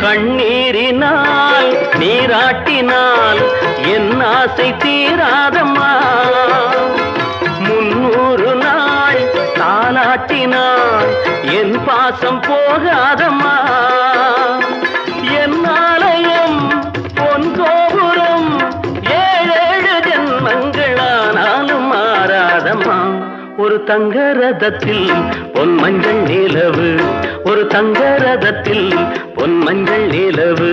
கண்ணீரினால் நீராட்டினால் என் ஆசை தீராதம்மா 300 நாள் தாலாட்டினால் என் பாசம் போகாதம்மா என் ஆலயம் பொன் கோபுரம் 7 ஜென்மங்களானாலும் மாறாதம்மா ஒரு தங்க ரதத்தில் பொன் மஞ்சள் நிலவு ஒரு தங்க ரதத்தில் பொன் மஞ்சள் நிலவு